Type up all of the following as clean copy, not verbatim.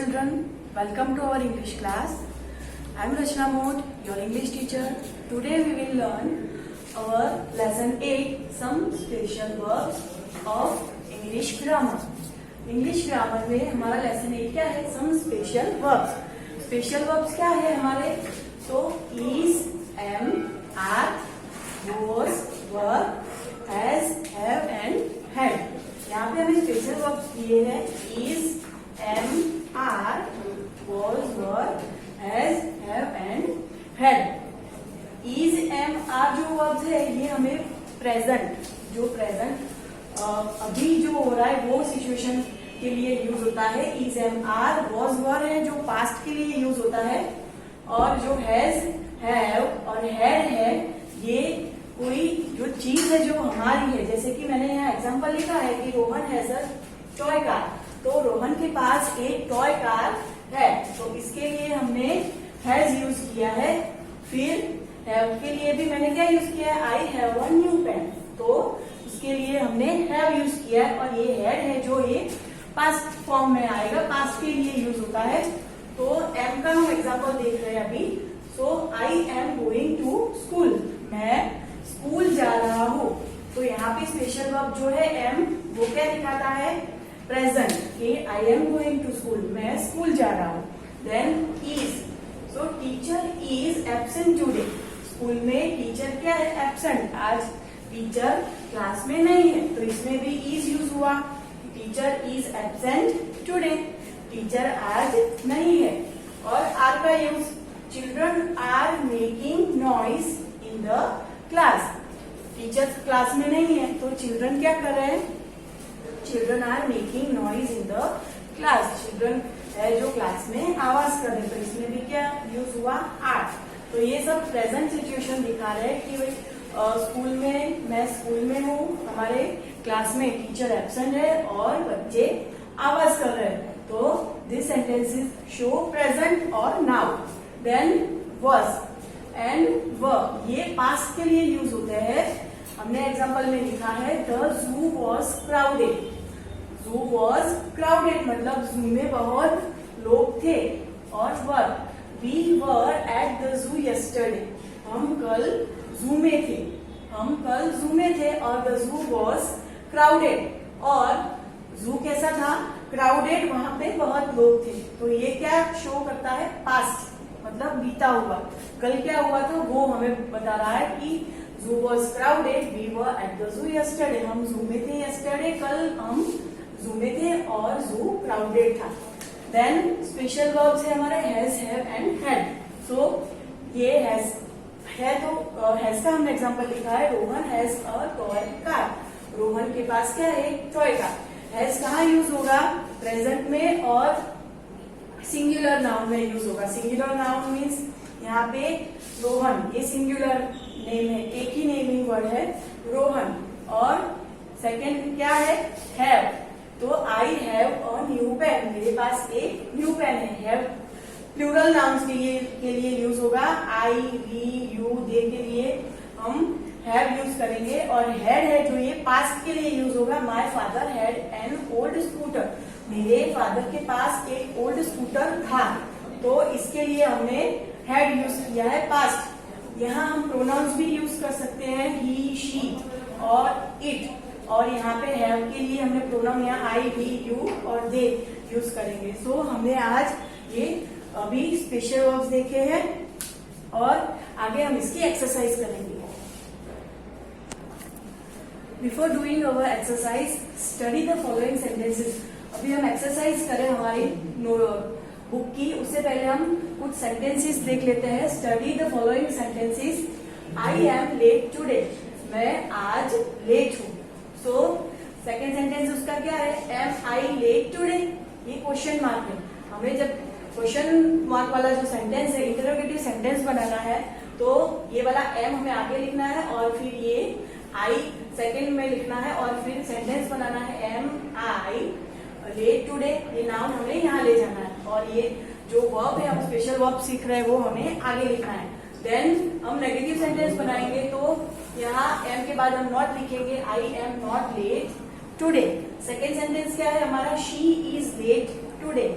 children, welcome to our English class. I am Rachna Mode, your English teacher. Today we will learn our lesson 8, some special verbs of English grammar. English grammar में हमारा lesson 8 क्या है? Some special verbs. Special verbs क्या है हमारे? तो is, am, are, was, were, has, have and had. यहाँ पे हमें स्पेशल वर्ब्स दिए हैं is, am, are, was, were, has, have and had. is, am, are जो वर्ब्स है ये हमें प्रेजेंट अभी जो हो रहा है वो सिचुएशन के लिए यूज होता है. is, am, are, was, were है जो पास्ट के लिए यूज होता है. और जो has, have और had है ये कोई जो चीज है जो हमारी है. जैसे कि मैंने यहाँ एग्जांपल लिखा है कि Rohan has a toy car. तो रोहन के पास एक टॉय कार है. तो इसके लिए हमने हैज यूज किया है. फिर हैव के लिए भी मैंने क्या यूज किया है? I have a new pen. तो उसके लिए हमने हैव यूज किया है. और ये हैड है जो ये पास्ट फॉर्म में आएगा, पास्ट के लिए यूज होता है. तो एम का हम एग्जाम्पल देख रहे हैं अभी. So I am going to school. मैं स्कूल जा रहा हूँ. तो यहाँ पे स्पेशल वर्ब जो है एम वो क्या दिखाता है? प्रेजेंट कि I am going to school, मैं स्कूल जा रहा हूँ. Then is. So teacher is absent today. School में टीचर क्या है? एब्सेंट. आज टीचर क्लास में नहीं है. तो इसमें भी इज यूज हुआ. Teacher is absent today. Teacher आज नहीं है. और आर का use. Children are making noise in the class. Teacher class में नहीं है तो चिल्ड्रन क्या कर रहे हैं? Children are making noise in the class. Children है जो क्लास में आवाज कर रहे हैं. तो इसमें भी क्या यूज हुआ? आर. तो ये सब प्रेजेंट सिचुएशन दिखा रहे हैं कि स्कूल में, मैं स्कूल में हूँ, हमारे क्लास में टीचर एब्सेंट है और बच्चे आवाज कर रहे हैं. तो दिस सेंटेंसेस शो प्रेजेंट और now. Then was and verb ये पास्ट के लिए यूज होते हैं. हमने एग्जांपल में लिखा है the zoo was crowded. Zoo was crowded मतलब जू में बहुत लोग थे. और verb we were at the zoo yesterday. हम कल जू में थे. हम कल जू में थे. और द जू वॉज क्राउडेड. और जू कैसा था? क्राउडेड. वहां पे बहुत लोग थे. तो ये क्या शो करता है? पास्ट मतलब बीता हुआ. कल क्या हुआ था वो हमें बता रहा है कि zoo was crowded, we were at the zoo yesterday. हम जू में थे यस्टरडे, कल हम जू में थे और जू क्राउडेड था. देन स्पेशल वर्ब्स है हमारे हैज, हैव एंड हैड. सो ये हैज है तो हैज का हमने एग्जांपल लिखा है Rohan has a toy car. Rohan के पास क्या है? Toy car. हैज कहाँ यूज होगा? प्रेजेंट में और सिंगुलर नाउन में यूज होगा. सिंगुलर नाउन मीन्स यहाँ पे रोहन ये सिंगुलर नेम है, एक ही नेमिंग वर्ड है रोहन. और सेकंड क्या है? हैव. तो I have a new pen. मेरे पास एक न्यू पेन है. हैव प्लूरल नाउन्स के लिए यूज होगा. आई, वी, यू, दे के लिए हम हैव यूज करेंगे. और हैड है जो ये पास्ट के लिए यूज होगा. My father had an old scooter. मेरे फादर के पास एक ओल्ड स्कूटर था. तो इसके लिए हमने हैड यूज किया है पास्ट. यहाँ हम प्रोनाउंस भी यूज कर सकते हैं ही, शी और इट. और यहाँ पे हैव के लिए हमने प्रोनाउन यहाँ आई, वी, यू और दे यूज करेंगे. सो हमने आज ये अभी स्पेशल वर्ब्स देखे हैं और आगे हम इसकी एक्सरसाइज करेंगे. Before doing our exercise study the following sentences. अभी हम एक्सरसाइज करें हमारी बुक की, उससे पहले हम कुछ सेंटेंसेस देख लेते हैं. Study the following sentences. I am late today. मैं आज लेट हूँ. सो सेकेंड सेंटेंस उसका क्या है? Am I late today. ये क्वेश्चन मार्क है. हमें जब क्वेश्चन मार्क वाला जो सेंटेंस है, इंटरोगेटिव सेंटेंस बनाना है, तो ये वाला एम हमें आगे लिखना है और फिर ये आई सेकेंड में लिखना है और फिर सेंटेंस बनाना है एम आई लेट टुडे. ये नाउन हमें यहाँ ले जाना है. और ये जो वर्ब है, हम स्पेशल वर्ब सीख रहे हैं, वो हमें आगे लिखना है. देन हम नेगेटिव सेंटेंस बनाएंगे. तो यहाँ एम के बाद हम नॉट लिखेंगे. I am not late today. Second sentence क्या है हमारा? She is late today.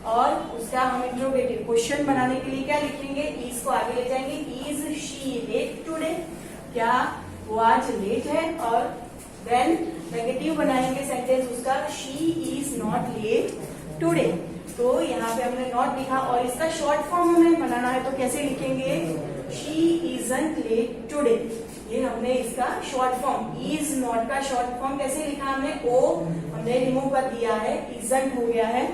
और उसका हम इंट्रोगेटिव क्वेश्चन बनाने के लिए क्या लिखेंगे, इज को आगे ले जाएंगे, इज शी लेट टुडे, क्या वो आज लेट है, और देन नेगेटिव बनाएंगे सेंटेंस उसका, she is not late today. तो यहाँ पे हमने नॉट लिखा और इसका शॉर्ट फॉर्म हमें बनाना है तो कैसे लिखेंगे, शी इजंट लेट टुडे। ये हमने इसका शॉर्ट फॉर्म, इज नॉट का शॉर्ट फॉर्म कैसे लिखा हमने, ओ हमने रिमूव कर दिया है, इजंट हो गया है।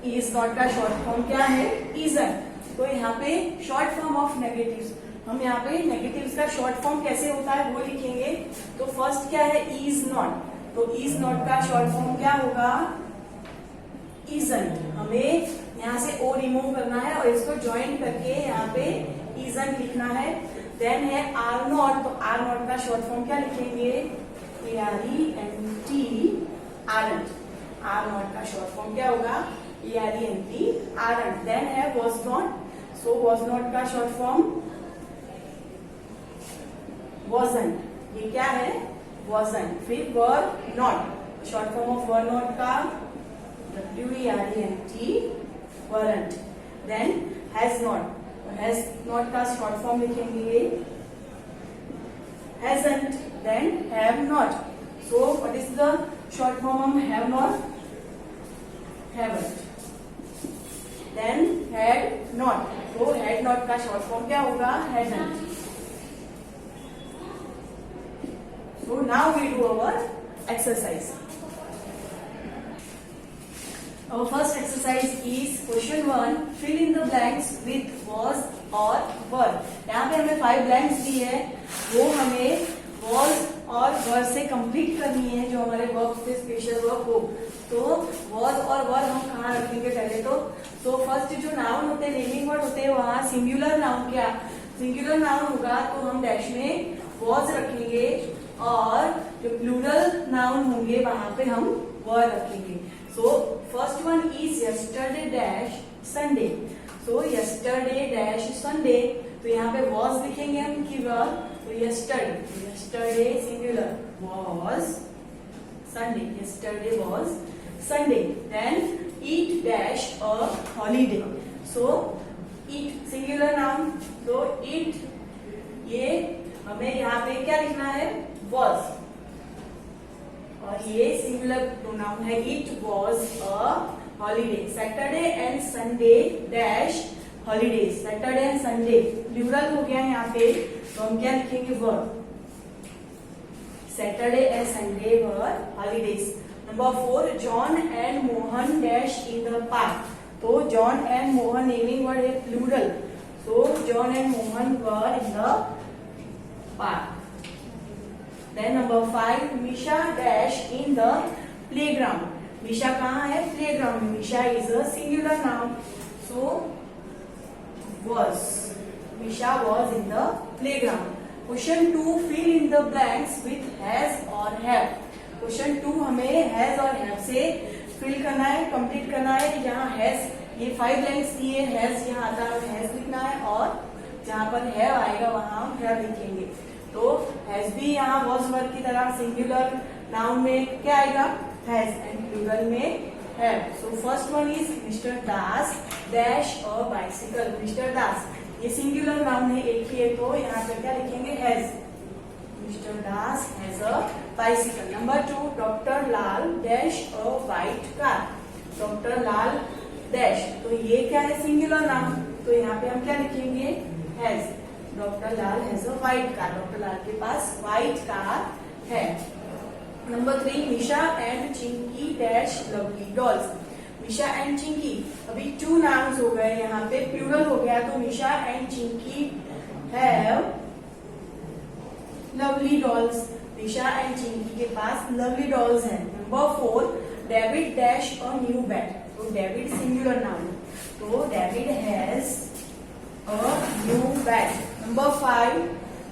इज नॉट का शॉर्ट फॉर्म क्या है, इजंट। तो यहाँ पे शॉर्ट फॉर्म ऑफ नेगेटिव्स, हम यहाँ पे नेगेटिव्स का शॉर्ट फॉर्म कैसे होता है वो लिखेंगे। तो फर्स्ट क्या है, इज नॉट, तो इज नॉट का शॉर्ट फॉर्म क्या होगा, इजंट। हमें यहाँ से ओ रिमूव करना है और इसको ज्वाइन करके यहाँ पे इजंट लिखना है। देन है आर नॉट, तो आर नॉट का शॉर्ट फॉर्म क्या लिखेंगे, ARENT, आरंट। आर नॉट का शॉर्ट फॉर्म क्या होगा, ARENT, आरंट। देन है was not, so was not का शॉर्ट फॉर्म वॉजंट, ये क्या है, वॉजंट। फिर were not, short form of were not का WERENT, weren't। देन हैज नॉट, हैज नॉट का शॉर्ट फॉर्म लिखेंगे hasn't, then have not। so what is the short form of have not, haven't। then had not, so had not का short form क्या होगा, hadn't। so now we do our exercise। Our first exercise is question 1, fill in the blanks with was और were। यहाँ पे हमें 5 blanks दी है, वो हमें was और were से कंप्लीट करनी है, जो हमारे वर्ब से स्पेशल वर्ब हो। तो was और were हम कहाँ रखेंगे पहले तो फर्स्ट जो नाउन होते हैं, नेमिंग वर्ड होते हैं, वहाँ सिंगुलर नाउन, क्या सिंगुलर नाउन होगा तो हम डैश में was रखेंगे, और जो प्लूरल नाउन होंगे वहां पे हम were रखेंगे। So first one is yesterday dash Sunday। So yesterday dash Sunday, तो यहाँ पे was लिखेंगे हम की were, तो yesterday singular was Sunday, yesterday was Sunday। Then eat dash a holiday। So eat singular noun, तो eat, ये हमें यहाँ पे क्या लिखना है, was, और ये सिंगुलर प्रोनाउन है, it was a holiday. Saturday and Sunday dash holidays, Saturday and Sunday plural हो गया है यहाँ पे, तो हम क्या लिखेंगे, were. Saturday and Sunday were holidays. Number 4, John and Mohan dash in the park. तो John and Mohan naming word है, प्लूरल, तो John and Mohan were in the park. Then number 5, Misha dash in the playground। Misha कहाँ है, playground में। Misha is a singular noun, so was, Misha was in the playground। Question 2, fill in the blanks with has or have। Question 2 हमें has और have से fill करना है, complete करना है। जहाँ has, ये 5 blanks दिए, has यहाँ आता है, has लिखना है, और जहाँ पर have आएगा वहाँ हम have लिखेंगे। तो हैज भी यहाँ वॉज वर्ड की तरह सिंगुलर नाउन में क्या आएगा, हैज, एंड प्लूरल में have. So first one is mister Das dash a bicycle. Mister Das ये सिंगुलर नाउन है, एक ही है, तो यहाँ पर क्या लिखेंगे, has. Mister Das has a bicycle. Number 2, doctor Lal dash a white car. Doctor Lal dash, तो ये क्या है, सिंगुलर नाउन, तो यहाँ पे हम क्या लिखेंगे, has. Doctor Lal has a white car, doctor Lal के पास व्हाइट कार है। Number 3, Misha and Chinki dash lovely dolls. Misha and Chinki, अभी 2 नाउन्स हो गए, यहाँ पे प्लूरल हो गया, तो Misha and Chinki have lovely dolls. Misha and Chinki के पास लवली डॉल्स हैं। Number 4, David dash a new bat. तो डेविड सिंगुलर नाउन, तो David has a new bat। Number 5,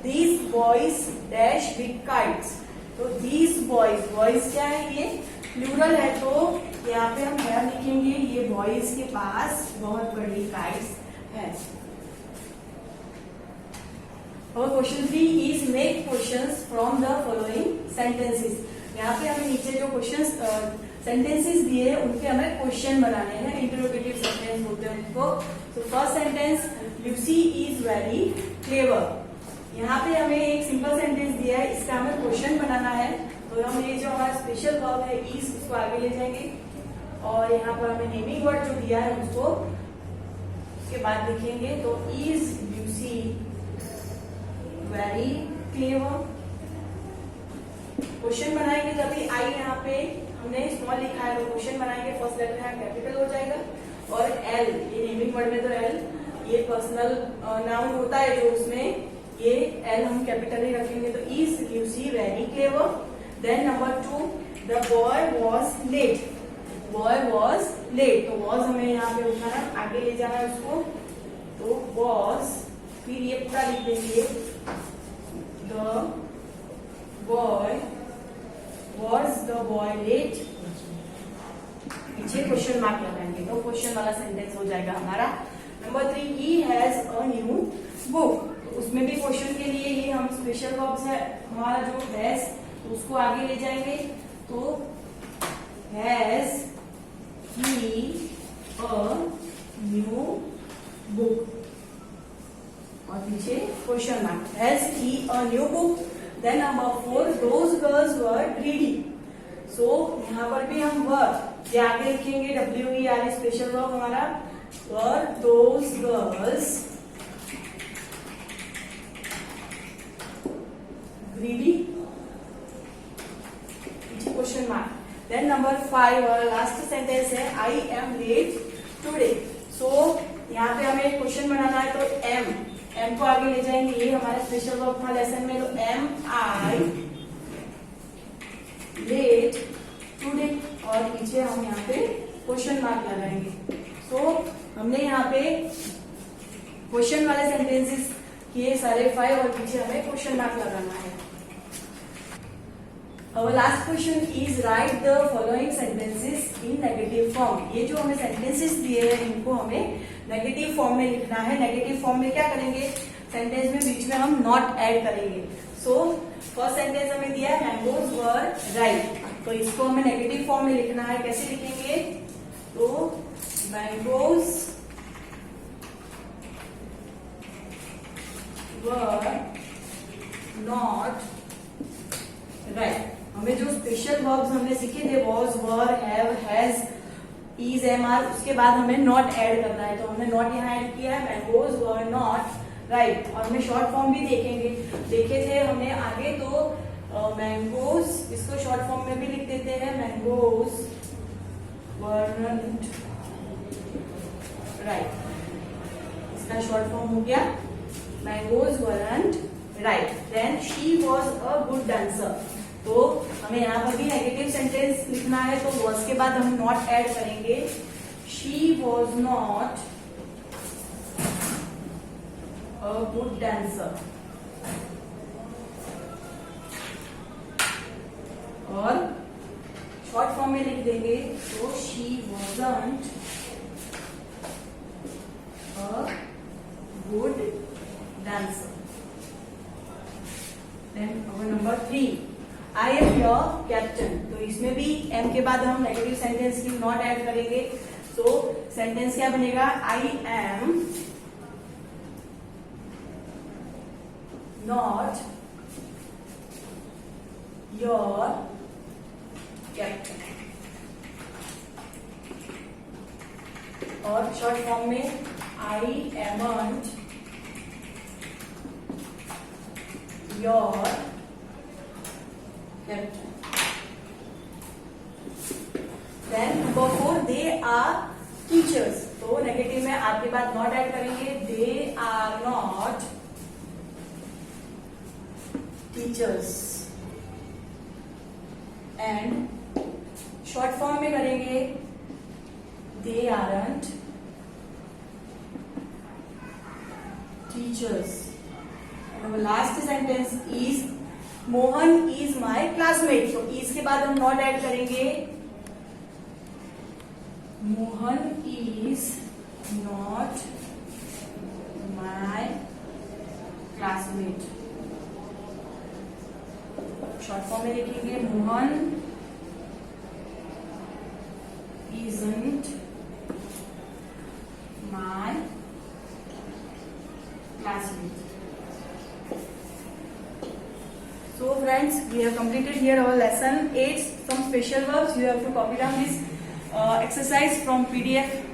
these boys dash big kites। तो these boys, boys क्या है, ये प्लूरल है, तो यहाँ पे हम क्या लिखेंगे, ये boys के पास बहुत बड़ी kites है। और question 3 is make questions from the following sentences। यहाँ पे हमें नीचे जो क्वेश्चंस सेंटेंसेस दिए हैं उनके हमें क्वेश्चन बनाने हैं, इंटरोगेटिव सेंटेंस बोलते हैं उनको। तो first sentence, Lucy is very clever. यहाँ पे हमें एक सिंपल सेंटेंस दिया है, इसका हमें क्वेश्चन बनाना है। तो हम ये जो हमारा स्पेशल वर्ब है इज, उसको आगे ले जाएंगे और यहाँ पर हमें नेमिंग वर्ड जो दिया है उसको उसके बाद लिखेंगे। तो is Lucy very clever. Question बनाएंगे तभी आई, यहाँ पे हमने स्मॉल लिखा है तो क्वेश्चन बनाएंगे, फर्स्ट लेटर है कैपिटल हो जाएगा। और एल, ये नेमिंग वर्ड में तो एल ये पर्सनल नाउन होता है जो उसमें ये एल हम कैपिटल ही रखेंगे। तो is Lucy very clever. Then number 2, the boy was late. Boy was late, तो वॉज हमें यहाँ पे उठाना, आगे ले जाना है उसको। तो वॉज, फिर ये पूरा लिख देंगे, the boy was the boy late, पीछे क्वेश्चन मार्क लगाएंगे तो क्वेश्चन वाला सेंटेंस हो जाएगा हमारा। Number 3, he has a new book. उसमें भी क्वेश्चन के लिए ये हम स्पेशल वर्ब्स है हमारा जो हैज, तो उसको आगे ले जाएंगे। तो has he a new book और पीछे question mark, has he a new book. Then number 4, those girls were greedy. So यहाँ पर भी हम वर्ब ये आगे लिखेंगे, WER स्पेशल वर्ब हमारा, were those girls greedy, question mark. Then number 5 और लास्ट सेंटेंस है, आई एम लेट टुडे। सो यहाँ पे हमें क्वेश्चन बनाना है तो एम को आगे ले जाएंगे, ये हमारा स्पेशल वर्ब था लेसन में। तो एम आई लेट टुडे और पीछे हम यहाँ पे क्वेश्चन मार्क लगाएंगे। सो हमने यहाँ पे क्वेश्चन वाले सेंटेंसेस किए सारे 5 और पीछे हमें क्वेश्चन मार्क लगाना है। Our last question is write the following sentences in negative form। ये जो हमें sentences दिए हैं इनको हमें नेगेटिव फॉर्म में लिखना है। नेगेटिव फॉर्म में क्या करेंगे, सेंटेंस में बीच में हम नॉट ऐड करेंगे। सो फर्स्ट सेंटेंस हमें दिया है मैंगोज वर राइट, तो इसको हमें नेगेटिव फॉर्म में लिखना है। कैसे लिखेंगे, तो मैंगोज वर नॉट राइट। हमें जो स्पेशल वर्ब्स हमने सीखे थे was, were, have, has, is, am, are, उसके बाद हमें नॉट ऐड करना है। तो हमने नॉट यहाँ ऐड किया है, मैंगोज वर नॉट राइट। और हमें शॉर्ट फॉर्म भी देखे थे हमने आगे। तो मैंगोज, इसको शॉर्ट फॉर्म में भी लिख देते हैं, मैंगोज वरंट राइट। इसका शॉर्ट फॉर्म हो गया mangoes weren't right. Then she was a good dancer. तो हमें यहाँ पर भी नेगेटिव सेंटेंस लिखना है, तो वॉज के बाद हम नॉट ऐड करेंगे। She was not a good dancer. और शॉर्ट फॉर्म में लिख देंगे, तो she wasn't a good dancer. Then number 3, I am your captain. तो इसमें भी एम के बाद हम नेगेटिव सेंटेंस की नॉट ऐड करेंगे। तो सेंटेंस क्या बनेगा, I am not your captain. और शॉर्ट फॉर्म में I amn't your captain. Then number 4, they are teachers. तो नेगेटिव में आपके बाद नॉट ऐड करेंगे, they are not teachers. And short form में करेंगे, they aren't teachers. Last sentence is Mohan is my classmate. तो इज के बाद हम नॉट ऐड करेंगे, Mohan is not my classmate. Short form में लिखेंगे, Mohan isn't my classmate. So friends, we have completed here our lesson 8, some special verbs. You have to copy down this exercise from PDF